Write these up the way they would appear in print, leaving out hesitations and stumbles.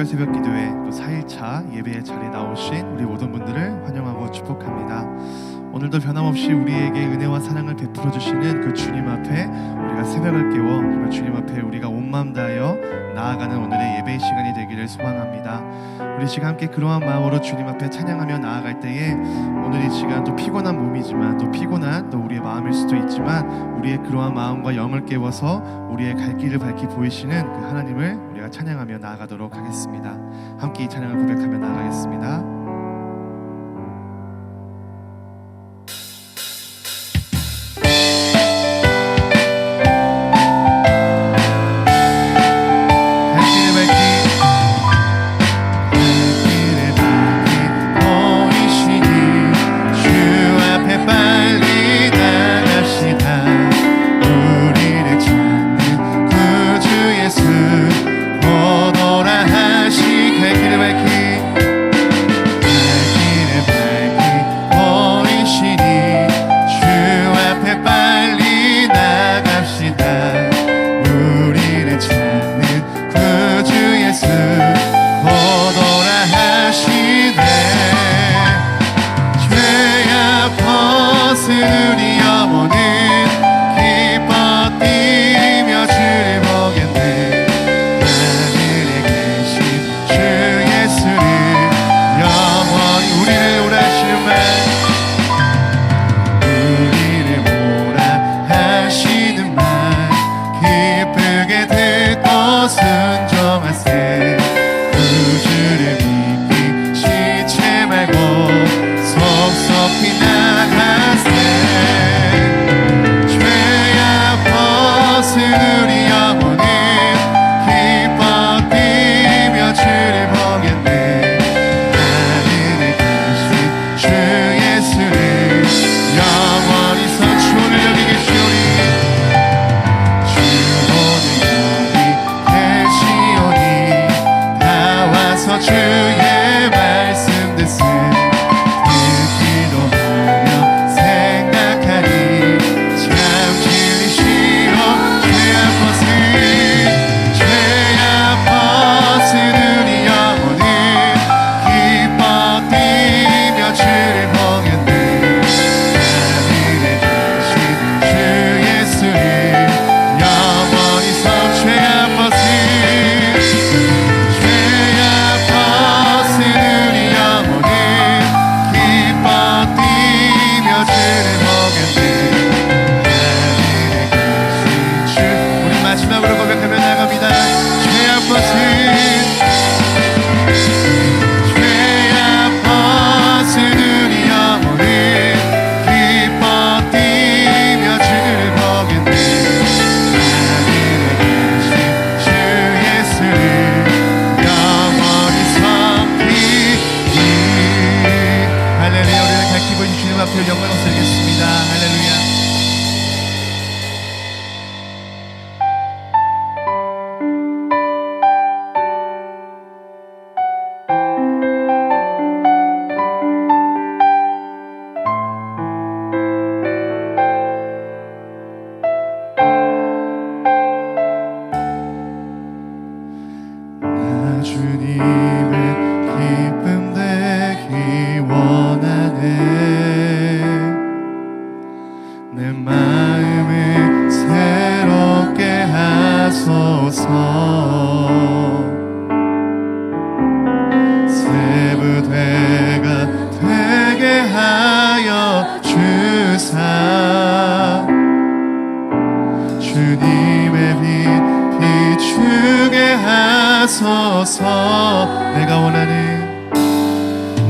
특별 새벽 기도회 또 4일차 예배의 자리에 나오신 우리 모든 분들을 환영하고 축복합니다. 오늘도 변함없이 우리에게 은혜와 사랑을 베풀어 주시는 그 주님 앞에 우리가 새벽을 깨워 정말 주님 앞에 우리가 온 마음 다하여 나아가는 오늘의 예배의 시간이 되기를 소망합니다. 우리 지금 함께 그러한 마음으로 주님 앞에 찬양하며 나아갈 때에 오늘 이 시간 또 피곤한 몸이지만 또 피곤한 또 우리의 마음일 수도 있지만 우리의 그러한 마음과 영을 깨워서 우리의 갈 길을 밝히 보이시는 그 하나님을 우리가 찬양하며 나아가도록 하겠습니다. 함께 이 찬양을 고백하며 나아가겠습니다.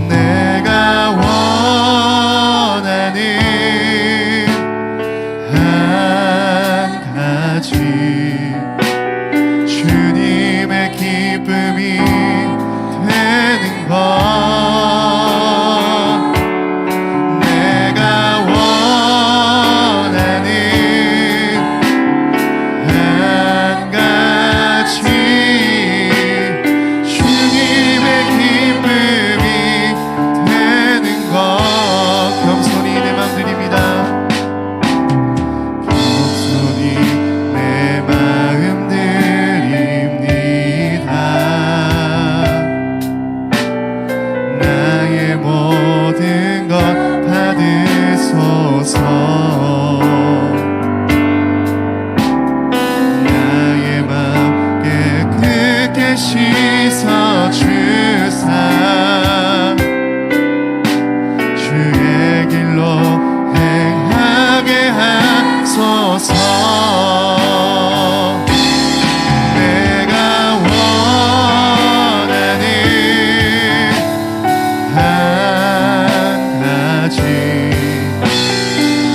내가 원하는 한 가지 주님의 기쁨이 되는 것 주님의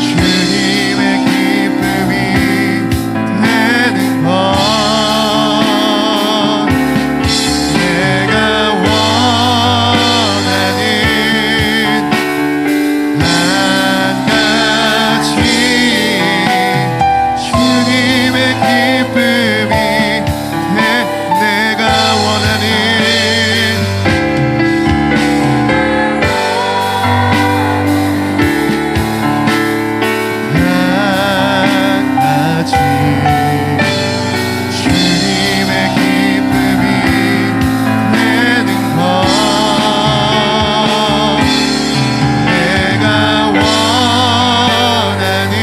주님의 기쁨이 되는 것 내가 원하는 한 가지 주님의 기쁨이 내가 원하는 한 가지 주님의 기쁨이 되는 것 내가 원하는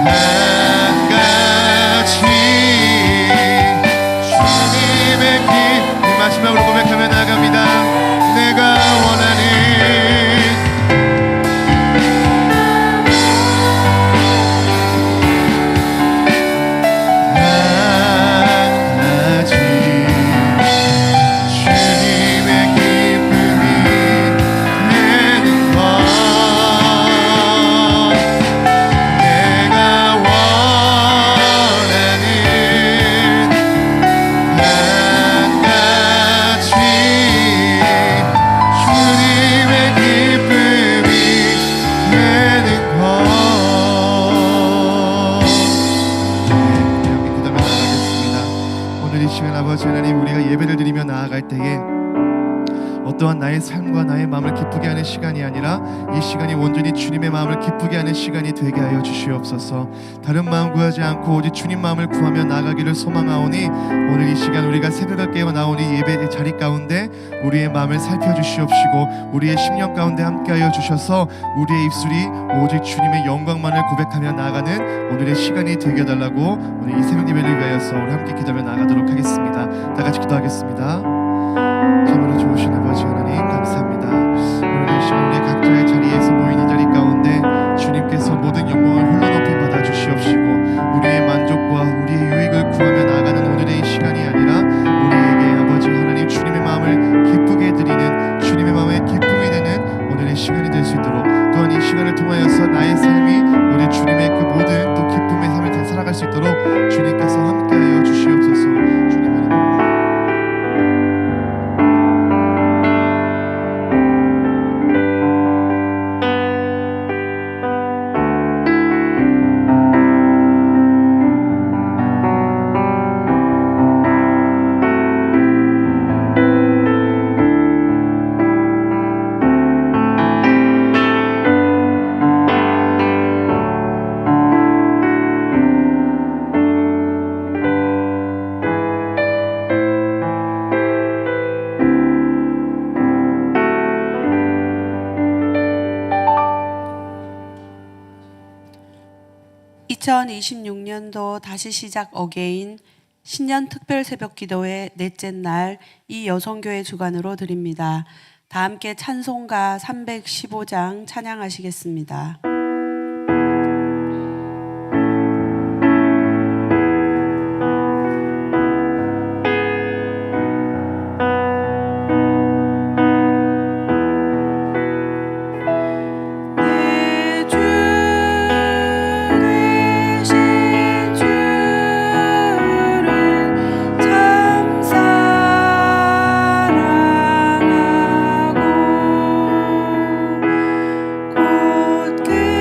한 가지 주님의 기쁨 마지막으로 고백하며 나갑니다. 내가 원하는 한 가지 주님의 기쁨이 되는 것 내가 원하는 한 가지 주님의 기쁨이 되는 것 네, 함께 기도하며 나아가겠습니다. 오늘 이 시간 아버지 하나님 우리가 예배를 드리며 나아갈 때에 어떠한 나의 삶과 나의 마음을 기쁘게 하는 시간이 아니라 이 시간이 온전히 주님의 마음을 기쁘게 하는 시간이 되게 하여 주시옵소서. 다른 마음 구하지 않고 오직 주님 마음을 구하며 나가기를 소망하오니 오늘 이 시간 우리가 새벽을 깨어 나오니 예배의 자리 가운데 우리의 마음을 살펴주시옵시고 우리의 심령 가운데 함께하여 주셔서 우리의 입술이 오직 주님의 영광만을 고백하며 나아가는 오늘의 시간이 되게 해달라고 오늘 이 새벽 예배를 위하여서 우리 함께 기도하며 나가도록 하겠습니다. 다 같이 기도하겠습니다. 참으로 좋으신 아버지 하나님 감사합니다. 오늘 이 시간 우리 각자의 자리에서 모인 이 자리 가운데 주님께서 모든 영광을 홀로 높이 받아 주시옵시고 우리의 만족과 우리의 유익을 구하며 나가는 오늘의 이 시간이 아니라 우리에게 아버지 하나님 주님의 마음을 기쁘게 해드리는 주님의 마음에 기쁨이 되는 오늘의 시간이 될 수 있도록 또한 이 시간을 통하여서 나의 삶이 우리 주님의 그 모든 또 기쁨의 삶을 살아갈 수 있도록 주님께서 함께하여 주시옵소서. 주님 하나님 (2026년도) 다시 시작 어게인 신년 특별 새벽 기도회 넷째 날 이 여성교회 주관으로 드립니다. 다 함께 찬송가 315장 찬양하시겠습니다. 그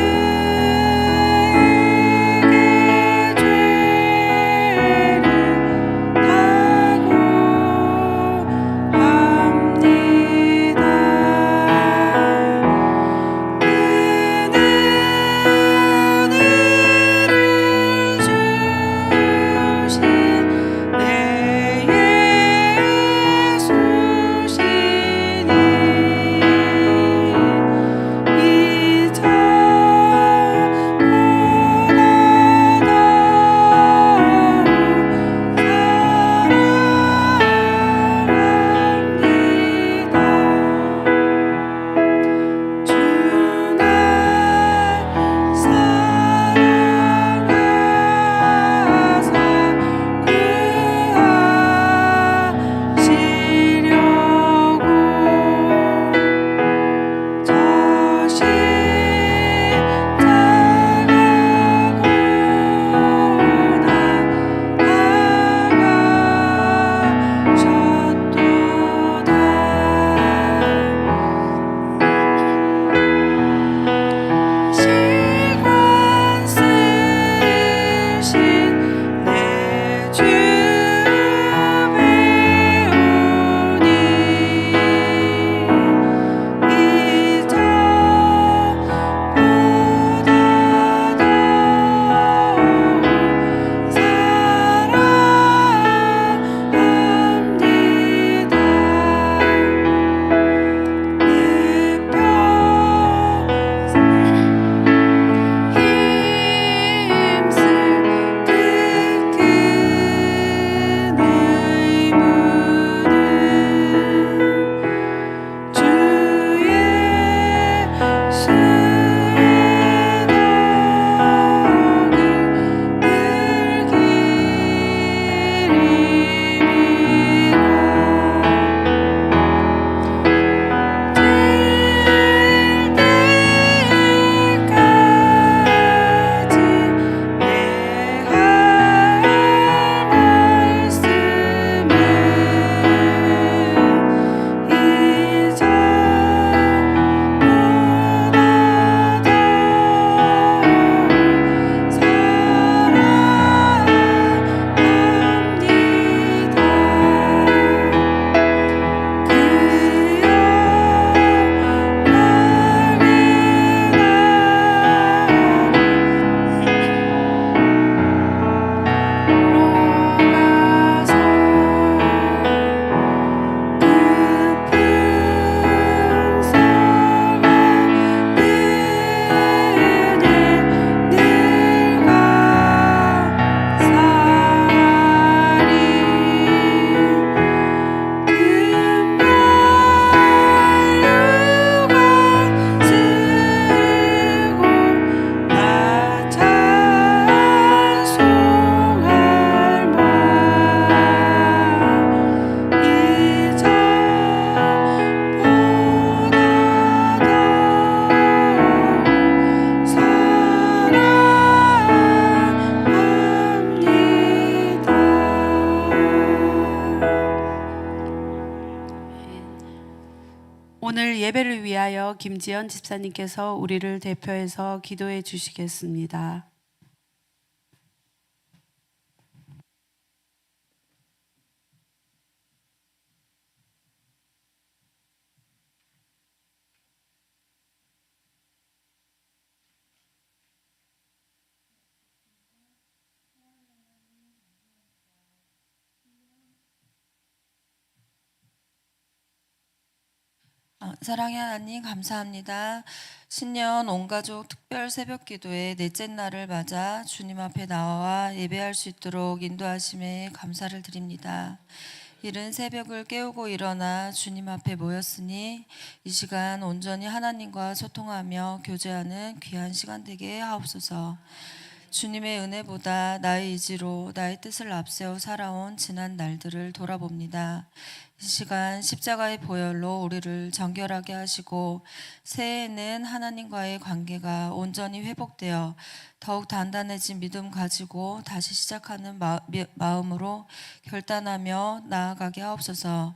김지연 집사님께서 우리를 대표해서 기도해 주시겠습니다. 사랑의 하나님 감사합니다. 신년 온가족 특별 새벽 기도의 넷째 날을 맞아 주님 앞에 나와 예배할 수 있도록 인도하심에 감사를 드립니다. 이른 새벽을 깨우고 일어나 주님 앞에 모였으니 이 시간 온전히 하나님과 소통하며 교제하는 귀한 시간 되게 하옵소서. 주님의 은혜보다 나의 의지로 나의 뜻을 앞세워 살아온 지난 날들을 돌아봅니다. 이 시간 십자가의 보혈로 우리를 정결하게 하시고 새해에는 하나님과의 관계가 온전히 회복되어 더욱 단단해진 믿음 가지고 다시 시작하는 마음으로 결단하며 나아가게 하옵소서.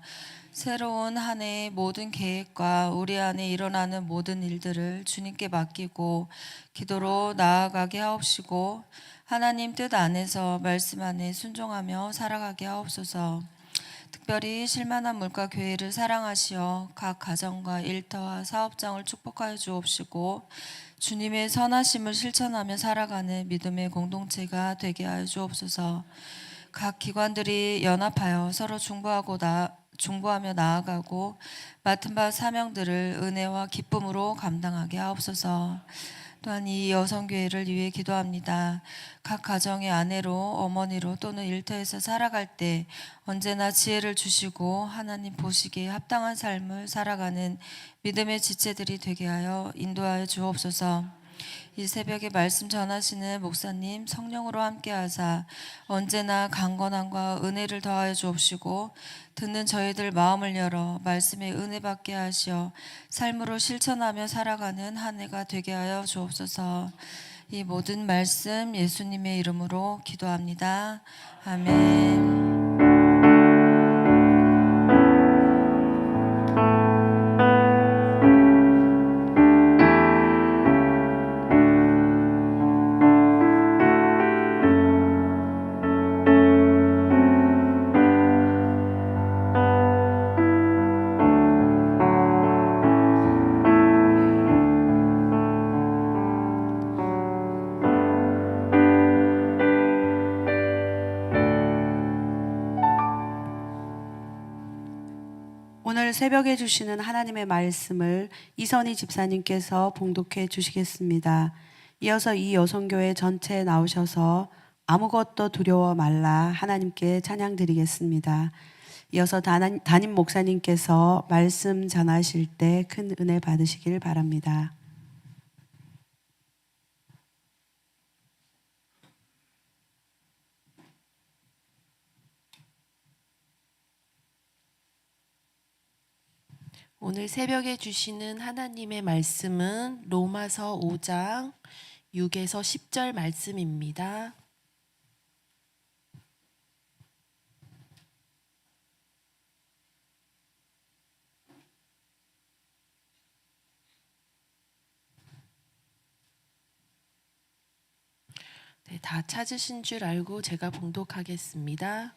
새로운 한 해의 모든 계획과 우리 안에 일어나는 모든 일들을 주님께 맡기고 기도로 나아가게 하옵시고 하나님 뜻 안에서 말씀 안에 순종하며 살아가게 하옵소서. 특별히 실만한 물가 교회를 사랑하시어 각 가정과 일터와 사업장을 축복하여 주옵시고 주님의 선하심을 실천하며 살아가는 믿음의 공동체가 되게 하여 주옵소서. 각 기관들이 연합하여 서로 중보하며 나아가고 맡은 바 사명들을 은혜와 기쁨으로 감당하게 하옵소서. 또한 이 여성교회를 위해 기도합니다. 각 가정의 아내로 어머니로 또는 일터에서 살아갈 때 언제나 지혜를 주시고 하나님 보시기에 합당한 삶을 살아가는 믿음의 지체들이 되게 하여 인도하여 주옵소서. 이 새벽에 말씀 전하시는 목사님 성령으로 함께하사 언제나 강건함과 은혜를 더하여 주옵시고 듣는 저희들 마음을 열어 말씀에 은혜 받게 하시어 삶으로 실천하며 살아가는 한 해가 되게 하여 주옵소서. 이 모든 말씀 예수님의 이름으로 기도합니다. 아멘. 오늘 새벽에 주시는 하나님의 말씀을 이선희 집사님께서 봉독해 주시겠습니다. 이어서 이 여성교회 전체에 나오셔서 아무것도 두려워 말라 하나님께 찬양 드리겠습니다. 이어서 담임 목사님께서 말씀 전하실 때 큰 은혜 받으시길 바랍니다. 오늘 새벽에 주시는 하나님의 말씀은 로마서 5장 6에서 10절 말씀입니다. 네, 다 찾으신 줄 알고 제가 봉독하겠습니다.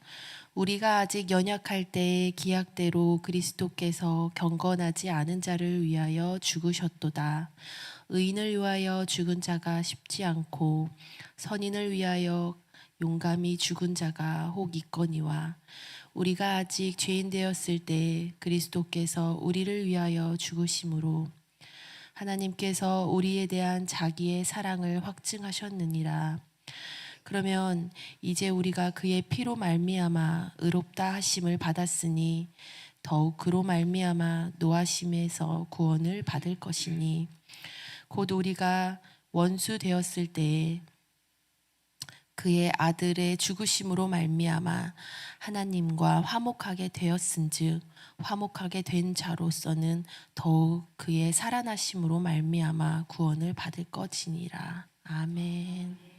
우리가 아직 연약할 때의 기약대로 그리스도께서 경건하지 않은 자를 위하여 죽으셨도다. 의인을 위하여 죽은 자가 쉽지 않고 선인을 위하여 용감히 죽은 자가 혹 있거니와 우리가 아직 죄인 되었을 때 그리스도께서 우리를 위하여 죽으심으로 하나님께서 우리에 대한 자기의 사랑을 확증하셨느니라. 그러면 이제 우리가 그의 피로 말미암아 의롭다 하심을 받았으니 더욱 그로 말미암아 노하심에서 구원을 받을 것이니 곧 우리가 원수 되었을 때에 그의 아들의 죽으심으로 말미암아 하나님과 화목하게 되었은즉 화목하게 된 자로서는 더욱 그의 살아나심으로 말미암아 구원을 받을 것이니라. 아멘.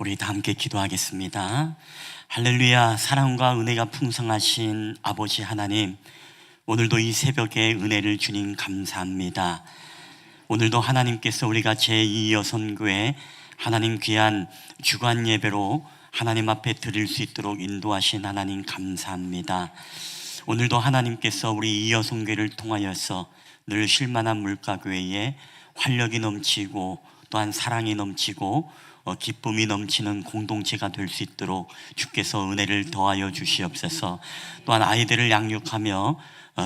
우리 다 함께 기도하겠습니다. 할렐루야. 사랑과 은혜가 풍성하신 아버지 하나님, 오늘도 이 새벽에 은혜를 주님 감사합니다. 오늘도 하나님께서 우리가 제2여선교회 하나님 귀한 주간 예배로 하나님 앞에 드릴 수 있도록 인도하신 하나님 감사합니다. 오늘도 하나님께서 우리 이여선교회를 통하여서 늘 쉴만한 물가교회에 활력이 넘치고 또한 사랑이 넘치고 기쁨이 넘치는 공동체가 될 수 있도록 주께서 은혜를 더하여 주시옵소서. 또한 아이들을 양육하며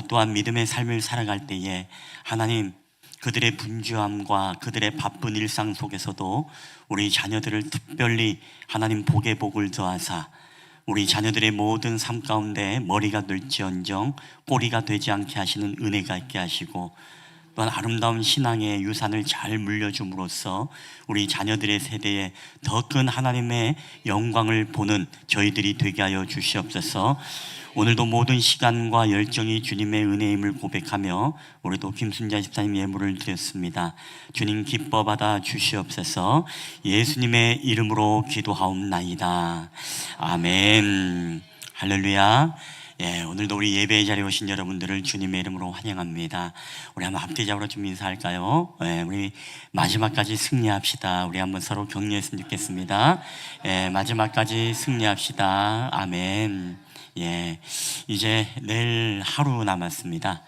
또한 믿음의 삶을 살아갈 때에 하나님, 그들의 분주함과 그들의 바쁜 일상 속에서도 우리 자녀들을 특별히 하나님 복의 복을 더하사 우리 자녀들의 모든 삶 가운데 머리가 될지언정 꼬리가 되지 않게 하시는 은혜가 있게 하시고, 또한 아름다운 신앙의 유산을 잘 물려줌으로써 우리 자녀들의 세대에 더 큰 하나님의 영광을 보는 저희들이 되게 하여 주시옵소서. 오늘도 모든 시간과 열정이 주님의 은혜임을 고백하며 우리도 김순자 집사님 예물을 드렸습니다. 주님 기뻐 받아 주시옵소서. 예수님의 이름으로 기도하옵나이다. 아멘. 할렐루야. 오늘도 우리 예배의 자리에 오신 여러분들을 주님의 이름으로 환영합니다. 우리 한번 앞뒤적으로 좀 인사할까요? 우리 마지막까지 승리합시다. 우리 한번 서로 격려했으면 좋겠습니다. 마지막까지 승리합시다. 아멘. 이제 내일 하루 남았습니다.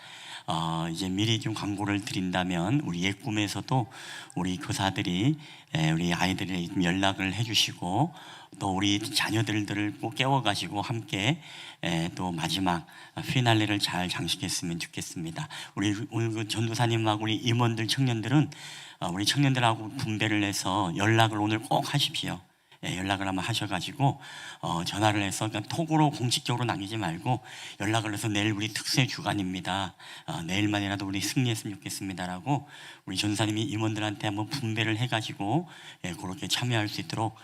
이제 미리 좀 광고를 드린다면 우리 옛 꿈에서도 우리 교사들이 우리 아이들이 연락을 해주시고 또 우리 자녀들을 꼭 깨워가지고 함께 또 마지막 피날레를 잘 장식했으면 좋겠습니다. 우리 오늘 그 전도사님하고 우리 임원들 청년들은 우리 청년들하고 분배를 해서 연락을 오늘 꼭 하십시오. 연락을 한번 하셔가지고 전화를 해서 그냥 톡으로 공식적으로 남기지 말고 연락을 해서 내일 우리 특세 주간입니다. 내일만이라도 우리 승리했으면 좋겠습니다라고 우리 전사님이 임원들한테 한번 분배를 해가지고 그렇게 참여할 수 있도록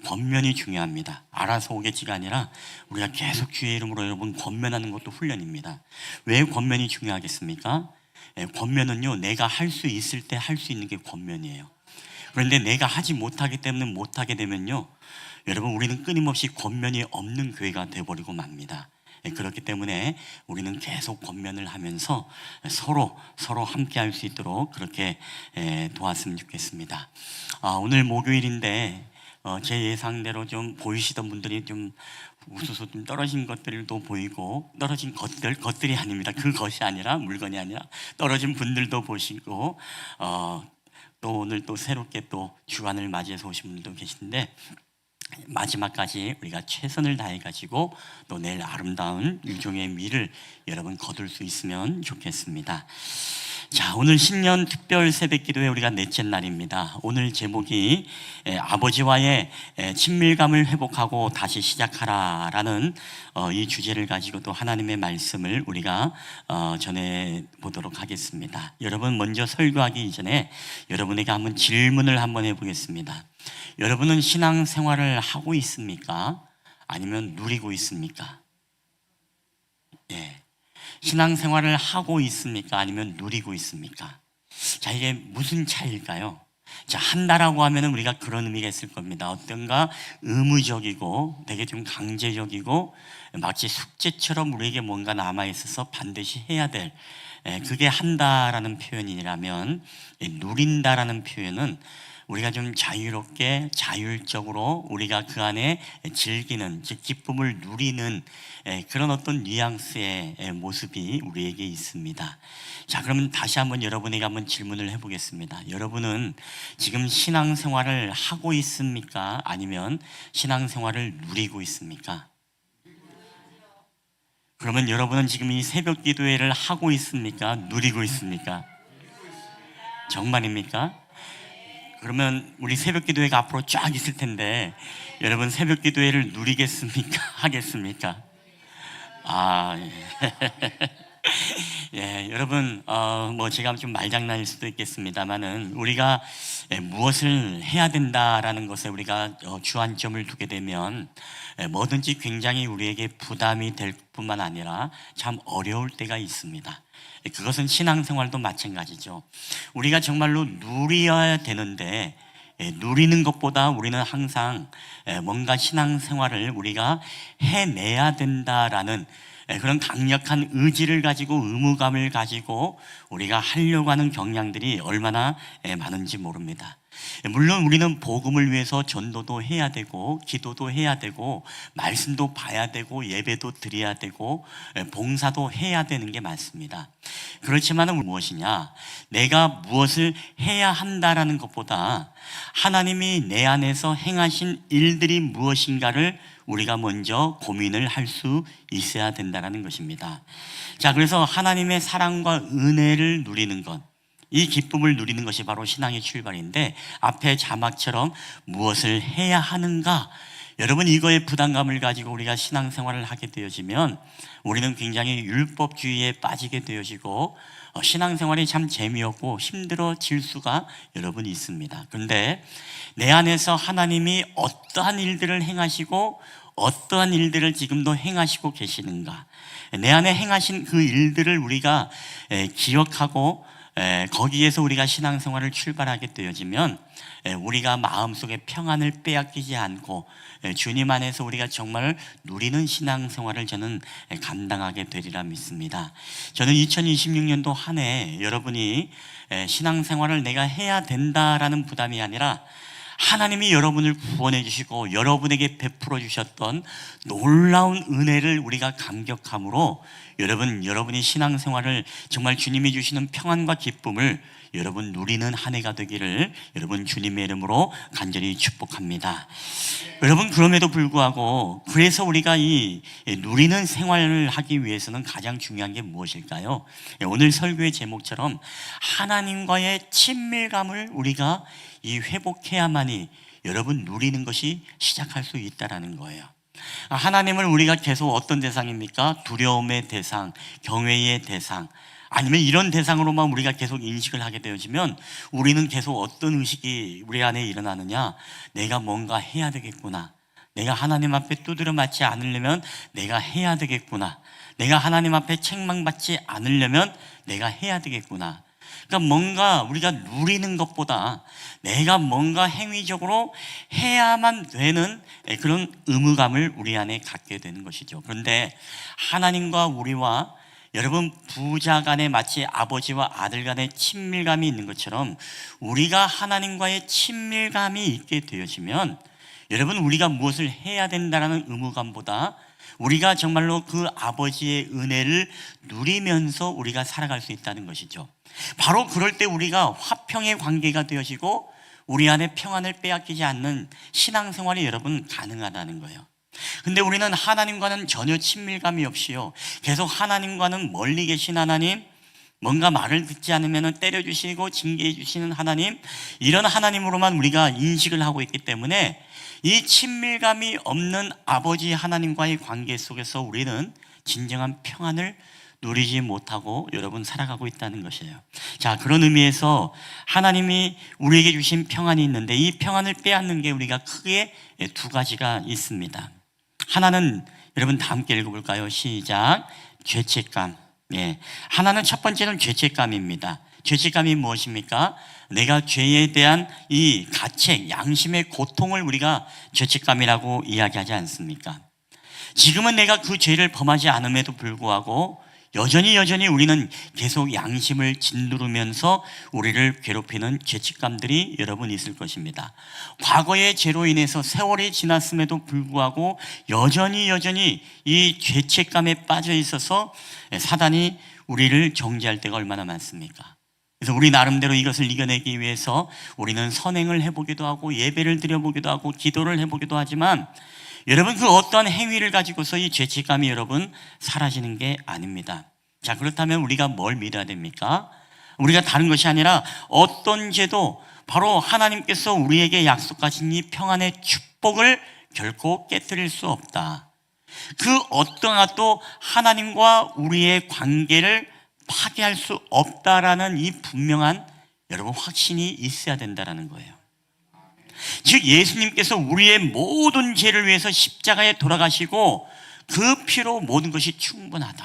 권면이 중요합니다. 알아서 오겠지가 아니라 우리가 계속 주의 이름으로 여러분 권면하는 것도 훈련입니다. 왜 권면이 중요하겠습니까? 권면은요, 내가 할 수 있을 때 할 수 있는 게 권면이에요. 그런데 내가 하지 못하기 때문에 못하게 되면요, 여러분 우리는 끊임없이 권면이 없는 교회가 되어버리고 맙니다. 그렇기 때문에 우리는 계속 권면을 하면서 서로 함께 할 수 있도록 그렇게 도왔으면 좋겠습니다. 오늘 목요일인데 제 예상대로 좀 보이시던 분들이 좀 우수수 좀 떨어진 것들도 보이고, 떨어진 것들이 아닙니다. 그것이 아니라 물건이 아니라 떨어진 분들도 보시고, 또 오늘 또 새롭게 또 주간을 맞이해서 오신 분들도 계신데 마지막까지 우리가 최선을 다해가지고 또 내일 아름다운 유종의 미를 여러분 거둘 수 있으면 좋겠습니다. 자, 오늘 신년 특별 새벽 기도회 우리가 넷째 날입니다. 오늘 제목이 아버지와의 친밀감을 회복하고 다시 시작하라 라는 이 주제를 가지고 또 하나님의 말씀을 우리가 전해 보도록 하겠습니다. 여러분, 먼저 설교하기 이전에 여러분에게 한번 질문을 한번 해보겠습니다. 여러분은 신앙생활을 하고 있습니까? 아니면 누리고 있습니까? 신앙생활을 하고 있습니까? 아니면 누리고 있습니까? 자, 이게 무슨 차이일까요? 자, 한다라고 하면은 우리가 그런 의미가 있을 겁니다. 어떤가 의무적이고 되게 좀 강제적이고 마치 숙제처럼 우리에게 뭔가 남아있어서 반드시 해야 될, 그게 한다라는 표현이라면, 누린다라는 표현은 우리가 좀 자유롭게 자율적으로 우리가 그 안에 즐기는, 즉 기쁨을 누리는 그런 어떤 뉘앙스의 모습이 우리에게 있습니다. 자, 그러면 다시 한번 여러분에게 한번 질문을 해보겠습니다. 여러분은 지금 신앙생활을 하고 있습니까? 아니면 신앙생활을 누리고 있습니까? 그러면 여러분은 지금 이 새벽 기도회를 하고 있습니까? 누리고 있습니까? 정말입니까? 그러면 우리 새벽 기도회가 앞으로 쫙 있을 텐데 여러분 새벽 기도회를 누리겠습니까? 하겠습니까? 여러분 뭐 제가 좀 말장난일 수도 있겠습니다만은 우리가 무엇을 해야 된다라는 것에 우리가 주안점을 두게 되면 뭐든지 굉장히 우리에게 부담이 될 뿐만 아니라 참 어려울 때가 있습니다. 그것은 신앙생활도 마찬가지죠. 우리가 정말로 누려야 되는데 누리는 것보다 우리는 항상 뭔가 신앙생활을 우리가 해내야 된다라는 그런 강력한 의지를 가지고 의무감을 가지고 우리가 하려고 하는 경향들이 얼마나 많은지 모릅니다. 물론 우리는 복음을 위해서 전도도 해야 되고 기도도 해야 되고 말씀도 봐야 되고 예배도 드려야 되고 봉사도 해야 되는 게 맞습니다. 그렇지만 무엇이냐? 내가 무엇을 해야 한다라는 것보다 하나님이 내 안에서 행하신 일들이 무엇인가를 우리가 먼저 고민을 할 수 있어야 된다는 것입니다. 자, 그래서 하나님의 사랑과 은혜를 누리는 것, 이 기쁨을 누리는 것이 바로 신앙의 출발인데, 앞에 자막처럼 무엇을 해야 하는가? 여러분, 이거에 부담감을 가지고 우리가 신앙생활을 하게 되어지면 우리는 굉장히 율법주의에 빠지게 되어지고 신앙생활이 참 재미없고 힘들어질 수가 여러분 있습니다. 그런데 내 안에서 하나님이 어떠한 일들을 행하시고 어떠한 일들을 지금도 행하시고 계시는가, 내 안에 행하신 그 일들을 우리가 기억하고 거기에서 우리가 신앙생활을 출발하게 되어지면 우리가 마음속에 평안을 빼앗기지 않고 주님 안에서 우리가 정말 누리는 신앙생활을 저는 감당하게 되리라 믿습니다. 저는 2026년도 한 해 여러분이 신앙생활을 내가 해야 된다라는 부담이 아니라 하나님이 여러분을 구원해 주시고 여러분에게 베풀어 주셨던 놀라운 은혜를 우리가 감격함으로 여러분이 신앙생활을 정말 주님이 주시는 평안과 기쁨을 여러분 누리는 한 해가 되기를 여러분 주님의 이름으로 간절히 축복합니다. 여러분, 그럼에도 불구하고 그래서 우리가 이 누리는 생활을 하기 위해서는 가장 중요한 게 무엇일까요? 오늘 설교의 제목처럼 하나님과의 친밀감을 우리가 이 회복해야만이 여러분 누리는 것이 시작할 수 있다라는 거예요. 하나님을 우리가 계속 어떤 대상입니까? 두려움의 대상, 경외의 대상, 아니면 이런 대상으로만 우리가 계속 인식을 하게 되어지면 우리는 계속 어떤 의식이 우리 안에 일어나느냐? 내가 뭔가 해야 되겠구나. 내가 하나님 앞에 두드려 맞지 않으려면 내가 해야 되겠구나. 내가 하나님 앞에 책망받지 않으려면 내가 해야 되겠구나. 그러니까 뭔가 우리가 누리는 것보다 내가 뭔가 행위적으로 해야만 되는 그런 의무감을 우리 안에 갖게 되는 것이죠. 그런데 하나님과 우리와 여러분 부자 간에 마치 아버지와 아들 간의 친밀감이 있는 것처럼 우리가 하나님과의 친밀감이 있게 되어지면 여러분 우리가 무엇을 해야 된다는 의무감보다 우리가 정말로 그 아버지의 은혜를 누리면서 우리가 살아갈 수 있다는 것이죠. 바로 그럴 때 우리가 화평의 관계가 되어지고 우리 안에 평안을 빼앗기지 않는 신앙생활이 여러분 가능하다는 거예요. 근데 우리는 하나님과는 전혀 친밀감이 없이요, 계속 하나님과는 멀리 계신 하나님, 뭔가 말을 듣지 않으면 때려주시고 징계해 주시는 하나님, 이런 하나님으로만 우리가 인식을 하고 있기 때문에 이 친밀감이 없는 아버지 하나님과의 관계 속에서 우리는 진정한 평안을 누리지 못하고 여러분 살아가고 있다는 것이에요. 자, 그런 의미에서 하나님이 우리에게 주신 평안이 있는데 이 평안을 빼앗는 게 우리가 크게 두 가지가 있습니다. 하나는 여러분 다 함께 읽어볼까요? 시작. 죄책감. 하나는 첫 번째는 죄책감입니다. 죄책감이 무엇입니까? 내가 죄에 대한 이 가책, 양심의 고통을 우리가 죄책감이라고 이야기하지 않습니까? 지금은 내가 그 죄를 범하지 않음에도 불구하고 여전히 우리는 계속 양심을 짓누르면서 우리를 괴롭히는 죄책감들이 여러분 있을 것입니다. 과거의 죄로 인해서 세월이 지났음에도 불구하고 여전히 이 죄책감에 빠져 있어서 사단이 우리를 정죄할 때가 얼마나 많습니까? 그래서 우리 나름대로 이것을 이겨내기 위해서 우리는 선행을 해보기도 하고 예배를 드려보기도 하고 기도를 해보기도 하지만 여러분 그 어떠한 행위를 가지고서 이 죄책감이 여러분 사라지는 게 아닙니다. 자, 그렇다면 우리가 뭘 믿어야 됩니까? 우리가 다른 것이 아니라 어떤 죄도 바로 하나님께서 우리에게 약속하신 이 평안의 축복을 결코 깨뜨릴 수 없다. 그 어떤 것도 하나님과 우리의 관계를 파괴할 수 없다라는 이 분명한 여러분 확신이 있어야 된다는 거예요. 즉 예수님께서 우리의 모든 죄를 위해서 십자가에 돌아가시고 그 피로 모든 것이 충분하다.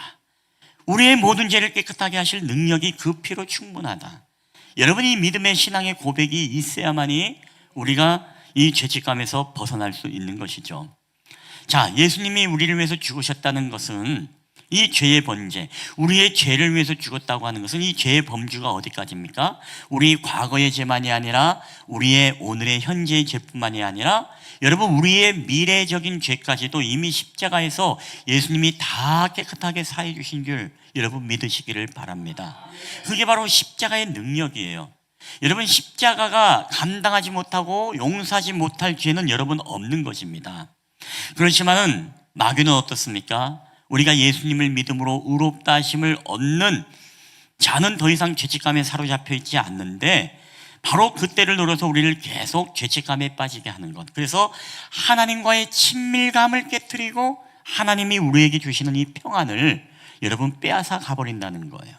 우리의 모든 죄를 깨끗하게 하실 능력이 그 피로 충분하다. 여러분이 믿음의 신앙의 고백이 있어야만이 우리가 이 죄책감에서 벗어날 수 있는 것이죠. 자, 예수님이 우리를 위해서 죽으셨다는 것은 이 죄의 번제, 우리의 죄를 위해서 죽었다고 하는 것은 이 죄의 범주가 어디까지입니까? 우리 과거의 죄만이 아니라 우리의 오늘의 현재의 죄뿐만이 아니라 여러분 우리의 미래적인 죄까지도 이미 십자가에서 예수님이 다 깨끗하게 사해 주신 줄 여러분 믿으시기를 바랍니다. 그게 바로 십자가의 능력이에요. 여러분 십자가가 감당하지 못하고 용서하지 못할 죄는 여러분 없는 것입니다. 그렇지만은 마귀는 어떻습니까? 우리가 예수님을 믿음으로 의롭다 하심을 얻는 자는 더 이상 죄책감에 사로잡혀 있지 않는데 바로 그때를 노려서 우리를 계속 죄책감에 빠지게 하는 것. 그래서 하나님과의 친밀감을 깨트리고 하나님이 우리에게 주시는 이 평안을 여러분 빼앗아 가버린다는 거예요.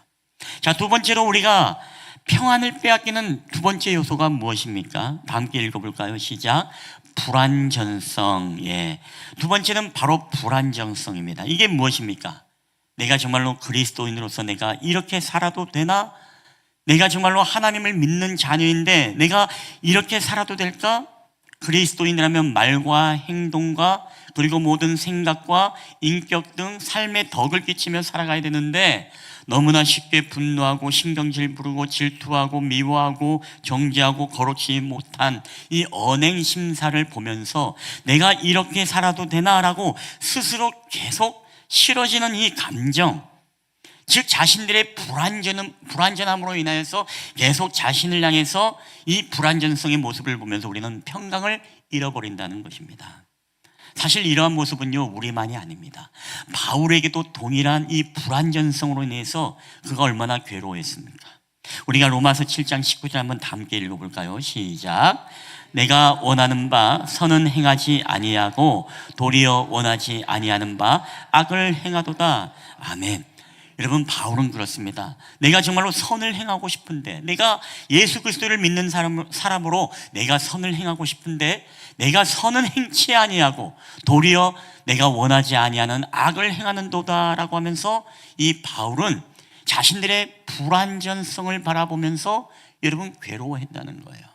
자, 두 번째로 우리가 평안을 빼앗기는 두 번째 요소가 무엇입니까? 다 함께 읽어볼까요? 시작. 불완전성. 예. 두 번째는 바로 불안정성입니다. 이게 무엇입니까? 내가 정말로 그리스도인으로서 내가 이렇게 살아도 되나? 내가 정말로 하나님을 믿는 자녀인데 내가 이렇게 살아도 될까? 그리스도인이라면 말과 행동과 그리고 모든 생각과 인격 등 삶에 덕을 끼치며 살아가야 되는데 너무나 쉽게 분노하고 신경질 부르고 질투하고 미워하고 정죄하고 거룩지 못한 이 언행 심사를 보면서 내가 이렇게 살아도 되나라고 스스로 계속 싫어지는 이 감정, 즉 자신들의 불완전함으로 인하여서 계속 자신을 향해서 이 불완전성의 모습을 보면서 우리는 평강을 잃어버린다는 것입니다. 사실 이러한 모습은요 우리만이 아닙니다. 바울에게도 동일한 이 불완전성으로 인해서 그가 얼마나 괴로워했습니까? 우리가 로마서 7장 19절 한번 다 함께 읽어볼까요? 시작. 내가 원하는 바 선은 행하지 아니하고 도리어 원하지 아니하는 바 악을 행하도다. 아멘. 여러분 바울은 그렇습니다. 내가 정말로 선을 행하고 싶은데 내가 예수 그리스도를 믿는 사람으로 내가 선을 행하고 싶은데 내가 선은 행치 아니하고 도리어 내가 원하지 아니하는 악을 행하는도다라고 하면서 이 바울은 자신들의 불완전성을 바라보면서 여러분 괴로워했다는 거예요.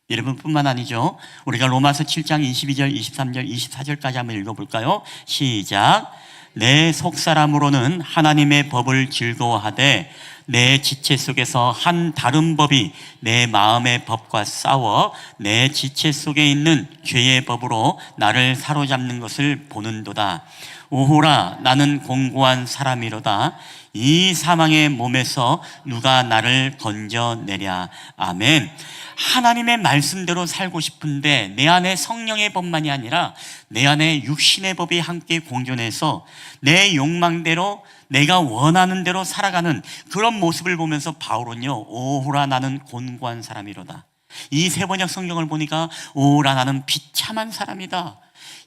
여러분뿐만 아니죠. 우리가 로마서 7장 22절, 23절, 24절까지 한번 읽어볼까요? 시작. 내 속사람으로는 하나님의 법을 즐거워하되 내 지체 속에서 한 다른 법이 내 마음의 법과 싸워 내 지체 속에 있는 죄의 법으로 나를 사로잡는 것을 보는도다. 오호라 나는 공고한 사람이로다. 이 사망의 몸에서 누가 나를 건져내랴. 아멘. 하나님의 말씀대로 살고 싶은데 내 안에 성령의 법만이 아니라 내 안에 육신의 법이 함께 공존해서 내 욕망대로 내가 원하는 대로 살아가는 그런 모습을 보면서 바울은요 오호라 나는 곤고한 사람이로다. 이 세번역 성경을 보니까 오호라 나는 비참한 사람이다.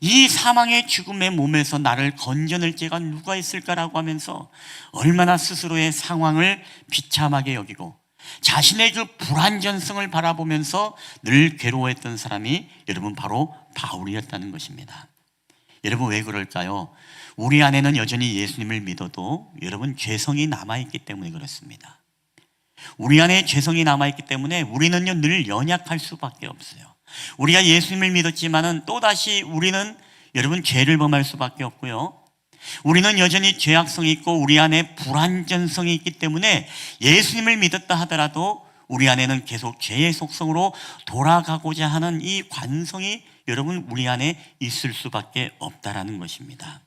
이 사망의 죽음의 몸에서 나를 건져낼 자가 누가 있을까라고 하면서 얼마나 스스로의 상황을 비참하게 여기고 자신의 그 불완전성을 바라보면서 늘 괴로워했던 사람이 여러분 바로 바울이었다는 것입니다. 여러분 왜 그럴까요? 우리 안에는 여전히 예수님을 믿어도 여러분 죄성이 남아있기 때문에 그렇습니다. 우리 안에 죄성이 남아있기 때문에 우리는요 늘 연약할 수밖에 없어요. 우리가 예수님을 믿었지만은 또다시 우리는 여러분 죄를 범할 수밖에 없고요. 우리는 여전히 죄악성이 있고 우리 안에 불완전성이 있기 때문에 예수님을 믿었다 하더라도 우리 안에는 계속 죄의 속성으로 돌아가고자 하는 이 관성이 여러분 우리 안에 있을 수밖에 없다라는 것입니다.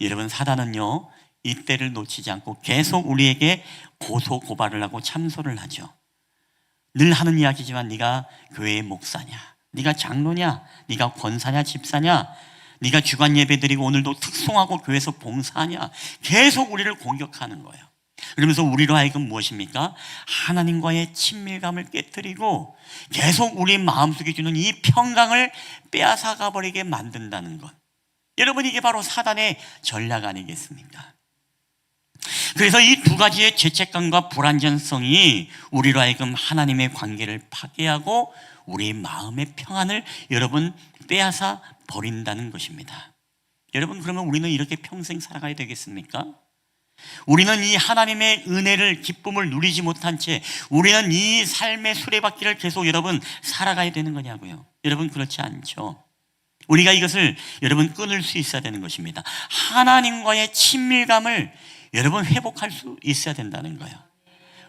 여러분 사단은요 이 때를 놓치지 않고 계속 우리에게 고소 고발을 하고 참소를 하죠. 늘 하는 이야기지만 네가 교회의 목사냐, 네가 장로냐, 네가 권사냐, 집사냐, 네가 주간 예배 드리고 오늘도 특송하고 교회에서 봉사하냐, 계속 우리를 공격하는 거예요. 그러면서 우리로 하여금 무엇입니까? 하나님과의 친밀감을 깨뜨리고 계속 우리 마음속에 주는 이 평강을 빼앗아가 버리게 만든다는 것. 여러분 이게 바로 사단의 전략 아니겠습니까? 그래서 이 두 가지의 죄책감과 불완전성이 우리로 하여금 하나님의 관계를 파괴하고 우리 마음의 평안을 여러분 빼앗아 버린다는 것입니다. 여러분 그러면 우리는 이렇게 평생 살아가야 되겠습니까? 우리는 이 하나님의 은혜를, 기쁨을 누리지 못한 채 우리는 이 삶의 수레바퀴를 계속 여러분 살아가야 되는 거냐고요. 여러분 그렇지 않죠. 우리가 이것을 여러분 끊을 수 있어야 되는 것입니다. 하나님과의 친밀감을 여러분 회복할 수 있어야 된다는 거예요.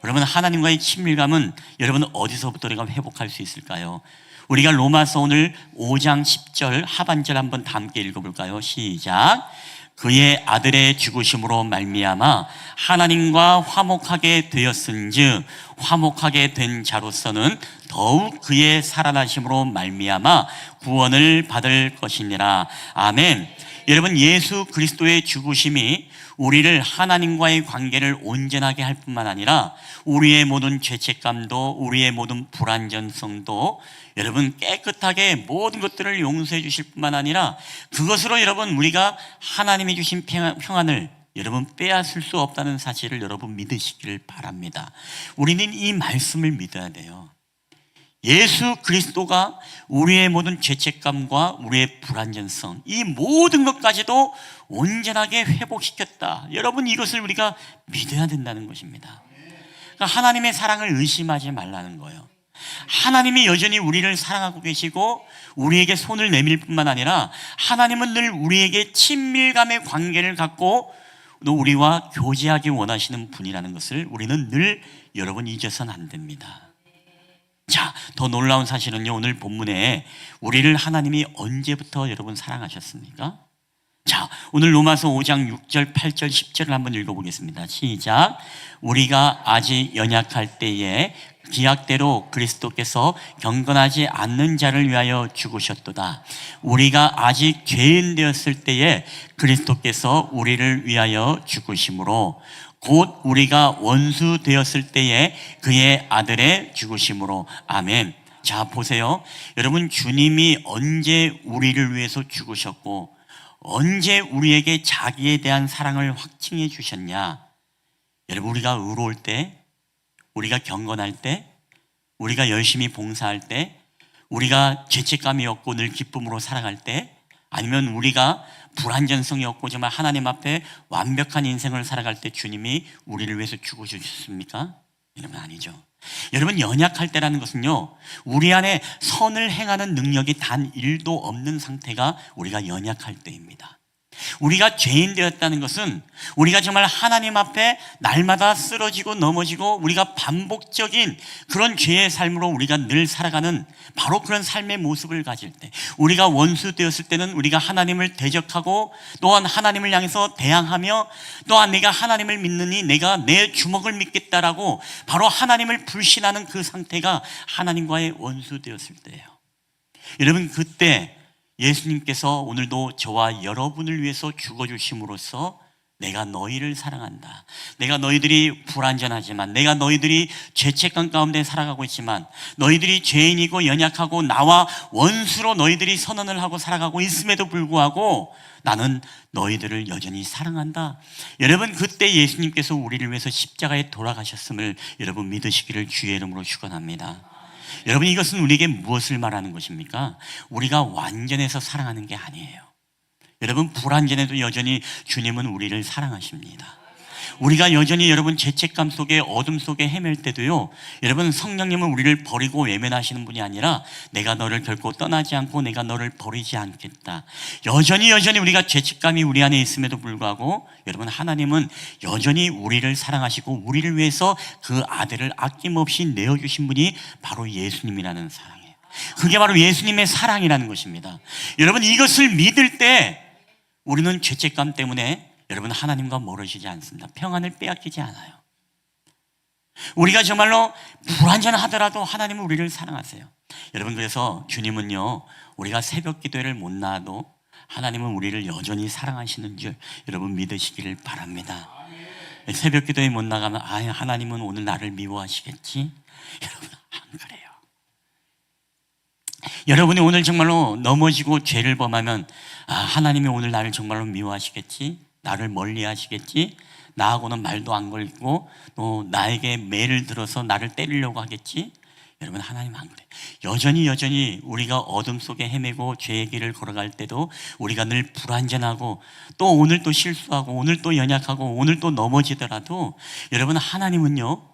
여러분 하나님과의 친밀감은 여러분 어디서부터 우리가 회복할 수 있을까요? 우리가 로마서 오늘 5장 10절 하반절 한번 다 함께 읽어볼까요? 시작. 그의 아들의 죽으심으로 말미암아 하나님과 화목하게 되었은즉 화목하게 된 자로서는 더욱 그의 살아나심으로 말미암아 구원을 받을 것이니라. 아멘. 여러분 예수 그리스도의 죽으심이 우리를 하나님과의 관계를 온전하게 할 뿐만 아니라 우리의 모든 죄책감도 우리의 모든 불완전성도 여러분 깨끗하게 모든 것들을 용서해 주실 뿐만 아니라 그것으로 여러분 우리가 하나님이 주신 평안을 여러분 빼앗을 수 없다는 사실을 여러분 믿으시기를 바랍니다. 우리는 이 말씀을 믿어야 돼요. 예수 그리스도가 우리의 모든 죄책감과 우리의 불완전성 이 모든 것까지도 온전하게 회복시켰다. 여러분 이것을 우리가 믿어야 된다는 것입니다. 그러니까 하나님의 사랑을 의심하지 말라는 거예요. 하나님이 여전히 우리를 사랑하고 계시고 우리에게 손을 내밀 뿐만 아니라 하나님은 늘 우리에게 친밀감의 관계를 갖고 또 우리와 교제하기 원하시는 분이라는 것을 우리는 늘 여러분 잊어서는 안 됩니다. 자, 더 놀라운 사실은요, 오늘 본문에 우리를 하나님이 언제부터 여러분 사랑하셨습니까? 자, 오늘 로마서 5장 6절, 8절, 10절을 한번 읽어보겠습니다. 시작. 우리가 아직 연약할 때에 기약대로 그리스도께서 경건하지 않는 자를 위하여 죽으셨도다. 우리가 아직 죄인 되었을 때에 그리스도께서 우리를 위하여 죽으심으로 곧 우리가 원수 되었을 때에 그의 아들의 죽으심으로. 아멘. 자, 보세요. 여러분 주님이 언제 우리를 위해서 죽으셨고 언제 우리에게 자기에 대한 사랑을 확증해 주셨냐? 여러분 우리가 의로울 때, 우리가 경건할 때, 우리가 열심히 봉사할 때, 우리가 죄책감이 없고 늘 기쁨으로 살아갈 때, 아니면 우리가 불완전성이 없고 정말 하나님 앞에 완벽한 인생을 살아갈 때 주님이 우리를 위해서 죽으셨습니까? 여러분 아니죠. 여러분 연약할 때라는 것은요 우리 안에 선을 행하는 능력이 단 1도 없는 상태가 우리가 연약할 때입니다. 우리가 죄인 되었다는 것은 우리가 정말 하나님 앞에 날마다 쓰러지고 넘어지고 우리가 반복적인 그런 죄의 삶으로 우리가 늘 살아가는 바로 그런 삶의 모습을 가질 때, 우리가 원수 되었을 때는 우리가 하나님을 대적하고 또한 하나님을 향해서 대항하며 또한 내가 하나님을 믿느니 내가 내 주먹을 믿겠다라고 바로 하나님을 불신하는 그 상태가 하나님과의 원수 되었을 때예요. 여러분 그때 예수님께서 오늘도 저와 여러분을 위해서 죽어주심으로써 내가 너희를 사랑한다. 내가 너희들이 불완전하지만, 내가 너희들이 죄책감 가운데 살아가고 있지만, 너희들이 죄인이고 연약하고 나와 원수로 너희들이 선언을 하고 살아가고 있음에도 불구하고 나는 너희들을 여전히 사랑한다. 여러분 그때 예수님께서 우리를 위해서 십자가에 돌아가셨음을 여러분 믿으시기를 주의 이름으로 축원합니다. 여러분 이것은 우리에게 무엇을 말하는 것입니까? 우리가 완전해서 사랑하는 게 아니에요. 여러분 불완전해도 여전히 주님은 우리를 사랑하십니다. 우리가 여전히 여러분 죄책감 속에 어둠 속에 헤맬 때도요 여러분 성령님은 우리를 버리고 외면하시는 분이 아니라 내가 너를 결코 떠나지 않고 내가 너를 버리지 않겠다. 여전히 우리가 죄책감이 우리 안에 있음에도 불구하고 여러분 하나님은 여전히 우리를 사랑하시고 우리를 위해서 그 아들을 아낌없이 내어주신 분이 바로 예수님이라는 사랑이에요. 그게 바로 예수님의 사랑이라는 것입니다. 여러분 이것을 믿을 때 우리는 죄책감 때문에 여러분 하나님과 멀어지지 않습니다. 평안을 빼앗기지 않아요. 우리가 정말로 불완전하더라도 하나님은 우리를 사랑하세요. 여러분 그래서 주님은요 우리가 새벽 기도회를 못 나와도 하나님은 우리를 여전히 사랑하시는 줄 여러분 믿으시기를 바랍니다. 새벽 기도회 못 나가면 하나님은 오늘 나를 미워하시겠지? 여러분 안 그래요. 여러분이 오늘 정말로 넘어지고 죄를 범하면 하나님이 오늘 나를 정말로 미워하시겠지? 나를 멀리 하시겠지? 나하고는 말도 안 걸고 또 나에게 매를 들어서 나를 때리려고 하겠지? 여러분 하나님 안 그래요. 여전히 우리가 어둠 속에 헤매고 죄의 길을 걸어갈 때도 우리가 늘 불완전하고 또 오늘 또 실수하고 오늘 또 연약하고 오늘 또 넘어지더라도 여러분 하나님은요,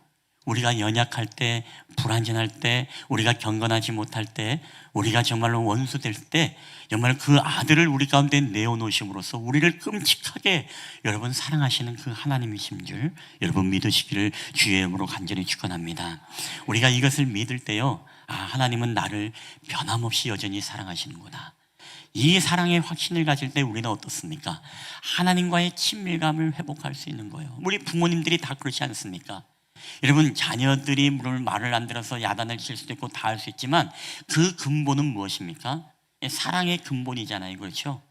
우리가 연약할 때, 불완전할 때, 우리가 경건하지 못할 때, 우리가 정말로 원수 될 때 정말 그 아들을 우리 가운데 내어놓으심으로써 우리를 끔찍하게 여러분 사랑하시는 그 하나님이신 줄 여러분 믿으시기를 주의 이름으로 간절히 축원합니다. 우리가 이것을 믿을 때요, 하나님은 나를 변함없이 여전히 사랑하시는구나. 이 사랑의 확신을 가질 때 우리는 어떻습니까? 하나님과의 친밀감을 회복할 수 있는 거예요. 우리 부모님들이 다 그렇지 않습니까? 여러분 자녀들이 물론 말을 안 들어서 야단을 칠 수도 있고 다 할 수 있지만 그 근본은 무엇입니까? 사랑의 근본이잖아요. 그렇죠?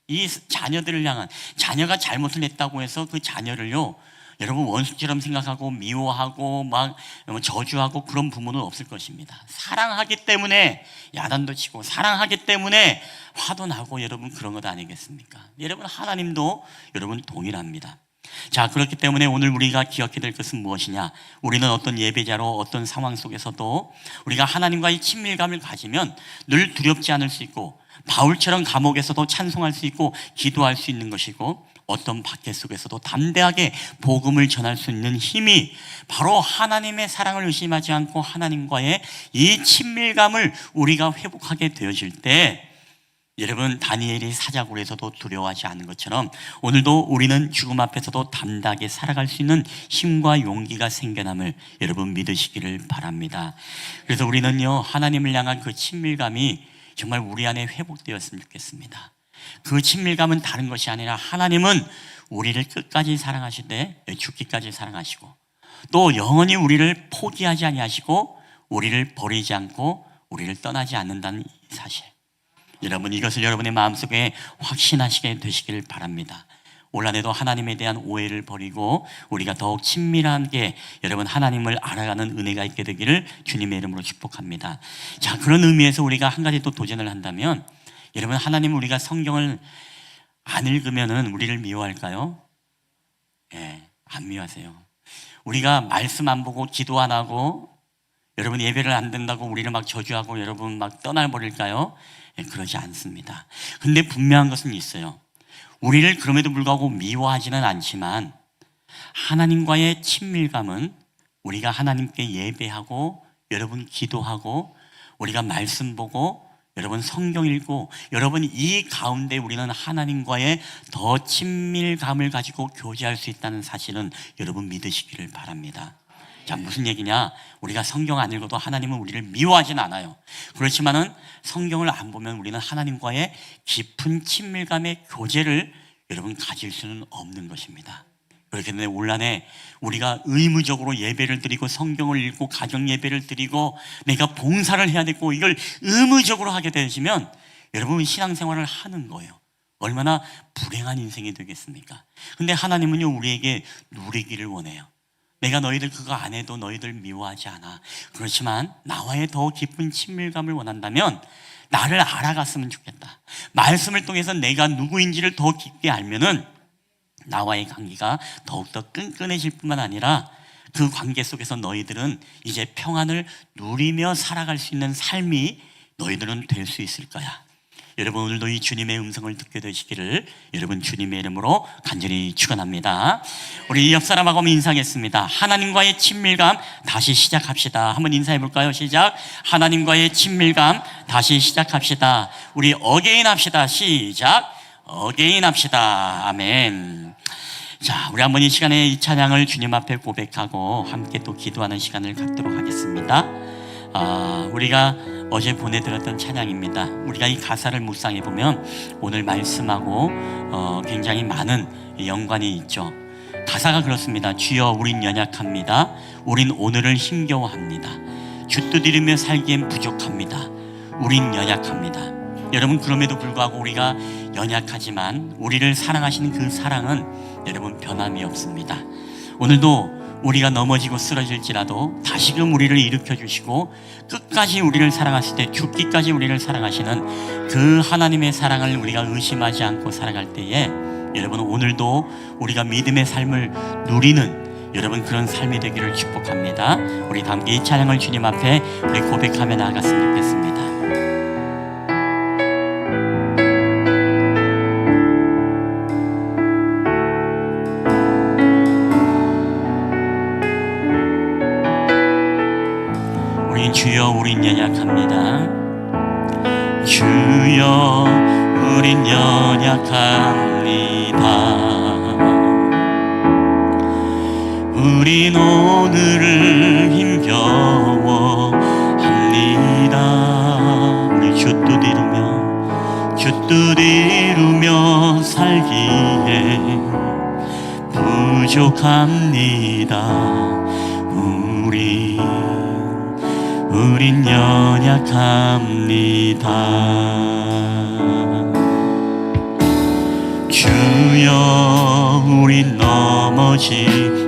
이 자녀들을 향한, 자녀가 잘못을 했다고 해서 그 자녀를요 여러분 원수처럼 생각하고 미워하고 막 저주하고 그런 부모는 없을 것입니다. 사랑하기 때문에 야단도 치고 사랑하기 때문에 화도 나고 여러분 그런 것 아니겠습니까? 여러분 하나님도 여러분 동일합니다. 자, 그렇기 때문에 오늘 우리가 기억해야 될 것은 무엇이냐? 우리는 어떤 예배자로 어떤 상황 속에서도 우리가 하나님과의 친밀감을 가지면 늘 두렵지 않을 수 있고 바울처럼 감옥에서도 찬송할 수 있고 기도할 수 있는 것이고 어떤 박해 속에서도 담대하게 복음을 전할 수 있는 힘이 바로 하나님의 사랑을 의심하지 않고 하나님과의 이 친밀감을 우리가 회복하게 되어질 때 여러분 다니엘이 사자굴에서도 두려워하지 않은 것처럼 오늘도 우리는 죽음 앞에서도 담대하게 살아갈 수 있는 힘과 용기가 생겨남을 여러분 믿으시기를 바랍니다. 그래서 우리는요 하나님을 향한 그 친밀감이 정말 우리 안에 회복되었으면 좋겠습니다. 그 친밀감은 다른 것이 아니라 하나님은 우리를 끝까지 사랑하시되 죽기까지 사랑하시고 또 영원히 우리를 포기하지 아니하시고 우리를 버리지 않고 우리를 떠나지 않는다는 사실, 여러분 이것을 여러분의 마음속에 확신하시게 되시길 바랍니다. 올 한해도 하나님에 대한 오해를 버리고 우리가 더욱 친밀하게 여러분 하나님을 알아가는 은혜가 있게 되기를 주님의 이름으로 축복합니다. 자, 그런 의미에서 우리가 한 가지 또 도전을 한다면 여러분 하나님 우리가 성경을 안 읽으면은 우리를 미워할까요? 안 미워하세요. 우리가 말씀 안 보고 기도 안 하고 여러분 예배를 안 된다고 우리를 막 저주하고 여러분 막 떠나버릴까요? 그러지 않습니다. 근데 분명한 것은 있어요. 우리를 그럼에도 불구하고 미워하지는 않지만 하나님과의 친밀감은 우리가 하나님께 예배하고 여러분 기도하고 우리가 말씀 보고 여러분 성경 읽고 여러분 이 가운데 우리는 하나님과의 더 친밀감을 가지고 교제할 수 있다는 사실은 여러분 믿으시기를 바랍니다. 자, 무슨 얘기냐? 우리가 성경 안 읽어도 하나님은 우리를 미워하진 않아요. 그렇지만은 성경을 안 보면 우리는 하나님과의 깊은 친밀감의 교제를 여러분 가질 수는 없는 것입니다. 그렇기 때문에 올 한해 우리가 의무적으로 예배를 드리고 성경을 읽고 가정 예배를 드리고 내가 봉사를 해야 되고 이걸 의무적으로 하게 되시면 여러분 신앙생활을 하는 거예요. 얼마나 불행한 인생이 되겠습니까? 근데 하나님은요 우리에게 누리기를 원해요. 내가 너희들 그거 안 해도 너희들 미워하지 않아. 그렇지만 나와의 더 깊은 친밀감을 원한다면 나를 알아갔으면 좋겠다. 말씀을 통해서 내가 누구인지를 더 깊게 알면은 나와의 관계가 더욱더 끈끈해질 뿐만 아니라 그 관계 속에서 너희들은 이제 평안을 누리며 살아갈 수 있는 삶이 너희들은 될 수 있을 거야. 여러분 오늘도 이 주님의 음성을 듣게 되시기를 여러분 주님의 이름으로 간절히 축원합니다. 우리 옆 사람하고 한번 인사하겠습니다. 하나님과의 친밀감 다시 시작합시다. 한번 인사해 볼까요? 시작. 하나님과의 친밀감 다시 시작합시다. 우리 어게인 합시다. 시작. 어게인 합시다. 아멘. 자, 우리 한번 이 시간에 이 찬양을 주님 앞에 고백하고 함께 또 기도하는 시간을 갖도록 하겠습니다. 우리가 어제 보내드렸던 찬양입니다. 우리가 이 가사를 묵상해 보면 오늘 말씀하고 굉장히 많은 연관이 있죠. 가사가 그렇습니다. 주여 우린 연약합니다. 우린 오늘을 힘겨워합니다. 주뜻이르며 살기엔 부족합니다. 우린 연약합니다. 여러분 그럼에도 불구하고 우리가 연약하지만 우리를 사랑하시는 그 사랑은 여러분 변함이 없습니다. 오늘도 우리가 넘어지고 쓰러질지라도 다시금 우리를 일으켜 주시고 끝까지 우리를 사랑하실 때 죽기까지 우리를 사랑하시는 그 하나님의 사랑을 우리가 의심하지 않고 살아갈 때에 여러분 오늘도 우리가 믿음의 삶을 누리는 여러분 그런 삶이 되기를 축복합니다. 우리 다 함께 이 찬양을 주님 앞에 우리 고백하며 나아갔으면 좋겠습니다. 우린 주여 우린 연약합니다. 주여 우린 연약합니다. 우린 오늘을 힘겨워합니다. 우리 주 뜻 이루며 살기에 부족합니다. 우린 연약합니다. 주여 우린 넘어집니다.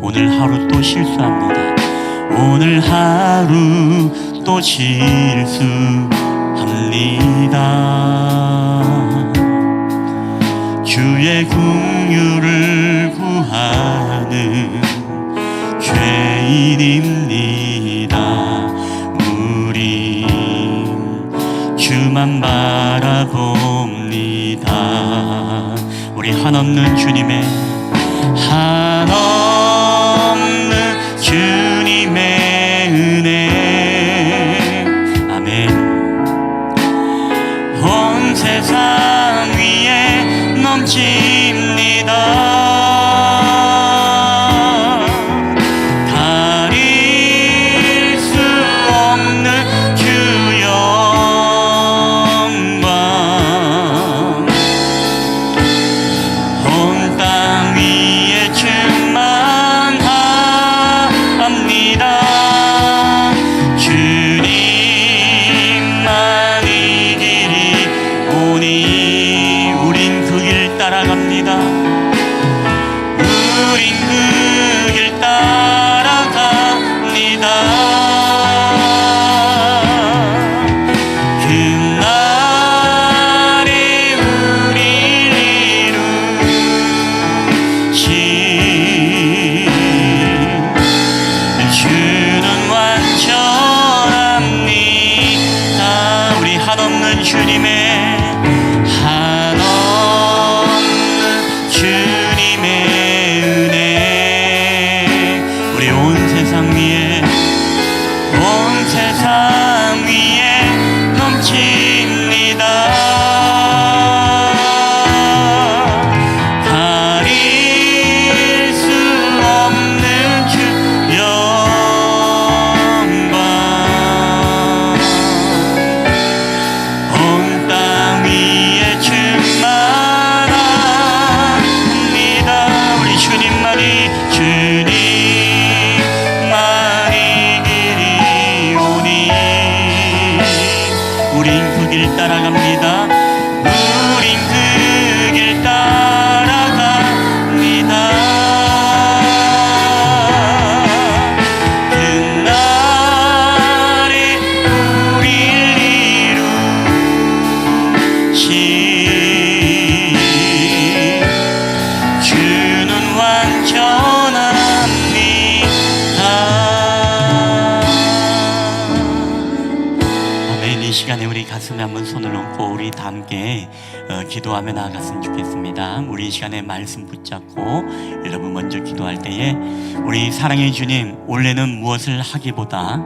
오늘 하루 또 실수합니다. 오늘 하루 또 실수합니다. 주의 긍휼을 구하는 죄인입니다. 우린 주만 바라봅니다. 우리 한없는 주님의 은혜, 아멘. 온 세상 위에 넘칩니다. 가슴에 한번 손을 얹고 우리 다 함께 기도하며 나아갔으면 좋겠습니다. 우리 이 시간에 말씀 붙잡고 여러분 먼저 기도할 때에 우리 사랑의 주님, 원래는 무엇을 하기보다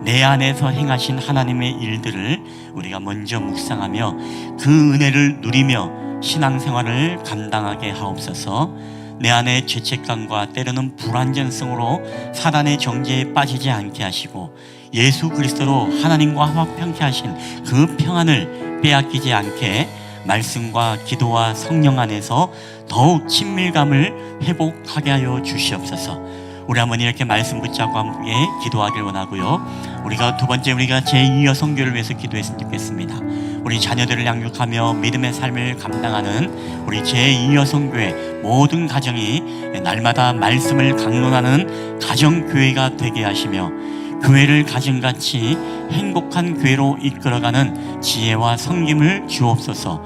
내 안에서 행하신 하나님의 일들을 우리가 먼저 묵상하며 그 은혜를 누리며 신앙생활을 감당하게 하옵소서. 내 안에 죄책감과 때로는 불완전성으로 사단의 정죄에 빠지지 않게 하시고 예수 그리스도로 하나님과 화평케 하신 그 평안을 빼앗기지 않게 말씀과 기도와 성령 안에서 더욱 친밀감을 회복하게 하여 주시옵소서. 우리 한번 이렇게 말씀 붙잡고 함께 기도하길 원하고요. 우리가 두 번째 우리가 제2여성교를 위해서 기도했으면 좋겠습니다. 우리 자녀들을 양육하며 믿음의 삶을 감당하는 우리 제2여성교회 모든 가정이 날마다 말씀을 강론하는 가정교회가 되게 하시며 교회를 가정같이 행복한 교회로 이끌어가는 지혜와 섬김을 주옵소서.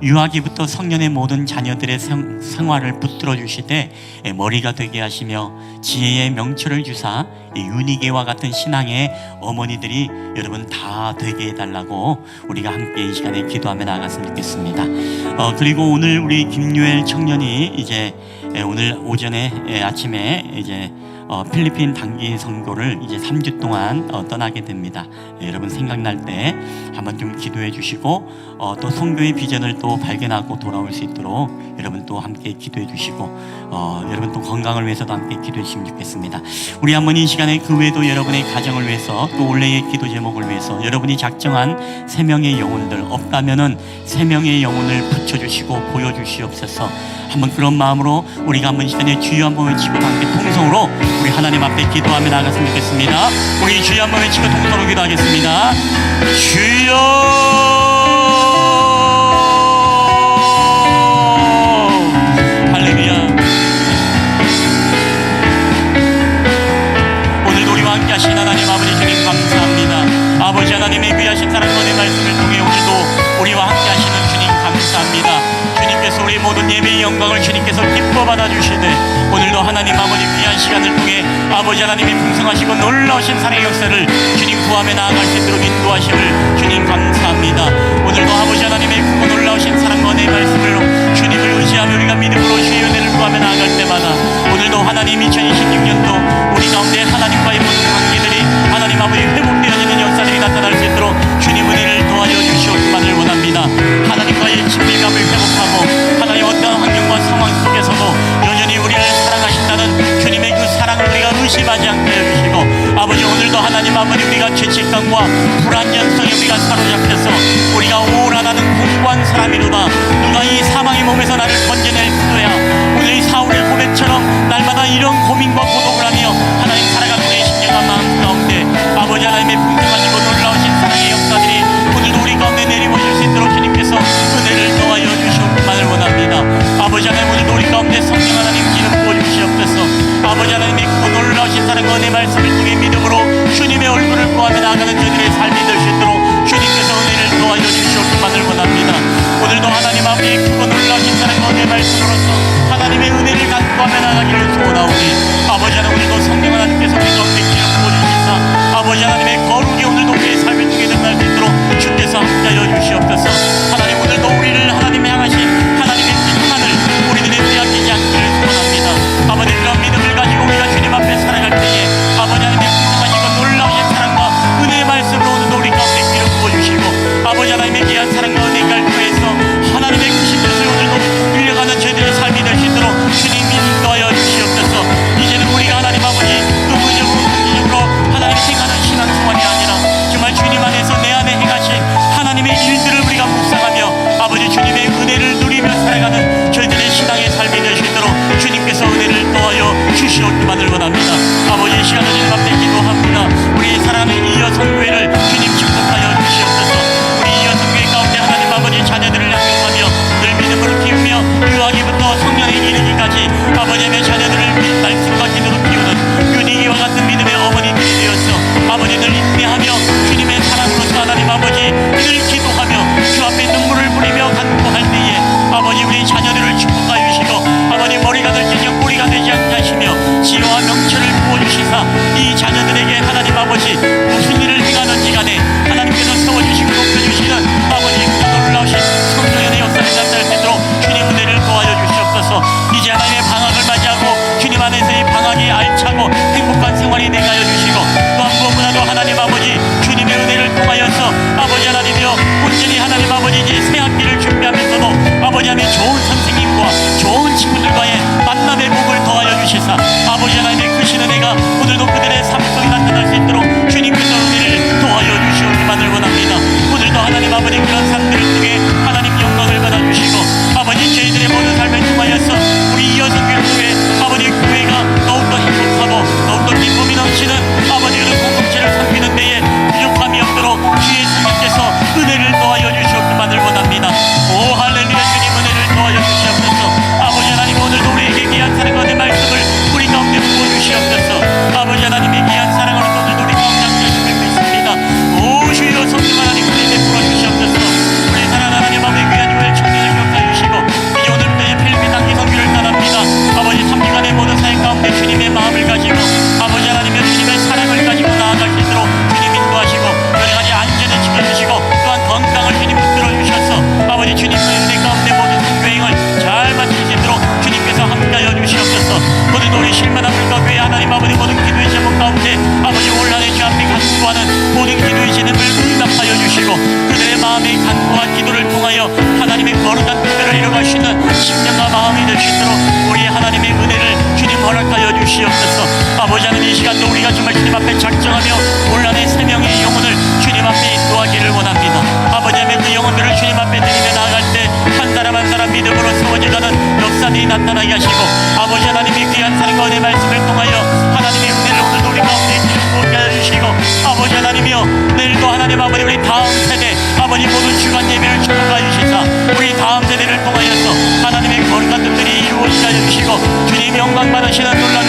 유아기부터 성년의 모든 자녀들의 생활을 붙들어 주시되 머리가 되게 하시며 지혜의 명철을 주사 윤희계와 같은 신앙의 어머니들이 여러분 다 되게 해달라고 우리가 함께 이 시간에 기도하며 나아갔으면 좋겠습니다. 그리고 오늘 우리 김유엘 청년이 이제 오늘 오전에 아침에 이제 필리핀 단기 선교를 이제 3주 동안 떠나게 됩니다. 여러분 생각날 때 한번 좀 기도해 주시고 또 선교의 비전을 또 발견하고 돌아올 수 있도록 여러분 또 함께 기도해 주시고 여러분 또 건강을 위해서도 함께 기도해 주시면 좋겠습니다. 우리 한번 이 시간에 그 외에도 여러분의 가정을 위해서 또 올해의 기도 제목을 위해서 여러분이 작정한 3명의 영혼들 없다면은 3명의 영혼을 붙여주시고 보여주시옵소서. 한번 그런 마음으로 우리가 한번 이 시간에 주여 한번 외치고 함께 통성으로 우리 하나님 앞에 기도하며 나아갔으면 좋겠습니다. 우리 주여 한번 외치고 통성으로 기도하겠습니다. 주여 할렐루야. 오늘도 우리와 함께 하신 하나님 아버지 주님 감사합니다. 아버지 하나님의 귀하신 사랑과 의 말씀을 통해 오늘도 우리와 함께 하시는 주님 감사합니다. 주님께서 우리 모든 예배의 영광을 주님께서 기뻐 받아주시되 오늘도 하나님 아버지 귀한 시간을 통해 아버지 하나님이 풍성하시고 놀라우신 사랑의 역사를 주님 구하며 나아갈 수 있도록 인도하심을 주님 감사합니다. 오늘도 아버지 하나님의 크고 놀라우신 사랑과 의 말씀으로 주님을 의지하며 우리가 믿음으로 주의 은혜를 구하며 나아갈 때마다 오늘도 하나님 2026년도 우리 가운데 하나님과의 모든 관계들이 하나님 아버지 회복되어지는 역사들이 나타날 수 있도록 주님 은혜를 도와줘 주시옵기만을 원합니다. 하나님과의 친밀감을 회복하고 하나님 어떠한 환경과 상황 속에서도 여전히 우리를 사랑하신다는 주님의 그 사랑을 우리가 의심하지 않게 해주시고 아버지 오늘도 하나님 아버지 우리가 죄책감과 불안정성에 우리가 사로잡혀서 우리가 우울하다는 공고한 사람이로다. 누가 이 사망의 몸에서 나를 건져낼 수도야. 오늘 이 사울의 고백처럼 날마다 이런 고민과 고독을 하며 하나님 살아가는 내 심령과 마음 가운데 아버지 하나님의 풍성하시고 놀라우신 사랑의 역사들이 오늘도 우리 가운데 내리보실 수 있도록 주님께서 은혜를 더하여 주시옵기만을 원합니다. 아버지 하나님 오늘도 우리 가운데 성령 하나님 기름 부어주시옵소서. 아버지 하나님의 크고 놀라우신 사랑과 내 말씀을 통해 믿음으로 주님의 얼굴을 구하며 나아가는 저들의 삶이 될 수 있도록 주님께서 은혜를 더하여 주시옵기만을 원합니다. 오늘도 하나님 아버지의 크고 놀라우신 사랑과 내 말씀으로서 하나님의 은혜를 간구하며 나아가기를 소원하오니 아버지 말씀과 은혜 말씀을 통하여 하나님의 은혜를 오늘도 우리 가운데 주시고 해주시고 아버지 하나님이여 내일도 하나님 아버지 우리 다음 세대 아버지 모든 주간 예배를 축복하여 주시사 우리 다음 세대를 통하여서 하나님의 거룩한 뜻들이 이루어지게 하여 주시고 주님 영광 받으시는 놀라운